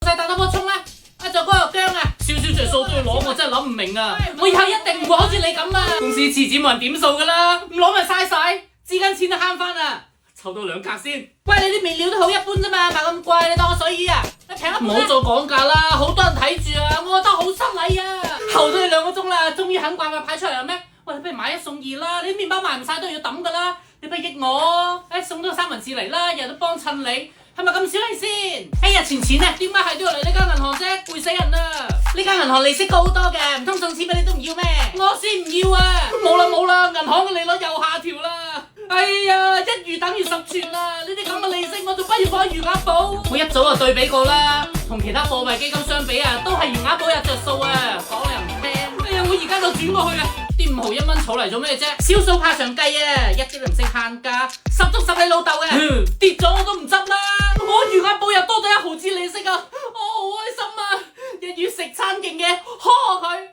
使打多波沖啦。阿助哥又姜啊，少少着數都要攞，我真係諗唔明啊！我以後一定唔會好似你咁啊！公司遲遲冇人點數噶啦，唔攞咪嘥晒，資金錢都慳翻啊！湊到2格先。喂，你啲面料都好一般啫嘛，賣咁貴，你當我水魚啊？你平一半。唔好再講價啦，好多人睇住啊，我覺得好失禮啊！候咗你2個鐘啦，終於肯掛塊牌出嚟啦咩？喂，你不如買1送2啦，你啲麵包賣唔晒都要抌噶啦，你不如益我，送多3文治嚟啦，日日都幫襯你。係咪咁少利先？日前錢啊，點解係都要嚟呢間銀行啫？攰死人啦！呢間銀行利息高好多嘅，唔通送錢俾你都唔要咩？我先唔要啊！冇啦，銀行嘅利率又下調啦！哎呀，1餘等於10全啦！呢啲咁嘅利息，我仲不如放喺餘額寶。我一早就對比過啦，同其他貨幣基金相比啊，都係餘額寶有着數啊！講你又唔聽。哎呀，我而家就轉過去啦！啲5毫1蚊儲嚟做咩啫？少數怕長計啊，一啲都唔識慳家，十足十你老豆嘅。跌咗我都唔執啦！我餘額寶又多咗1毫子利息啊！我好開心啊！1月食餐勁嘅，呵佢。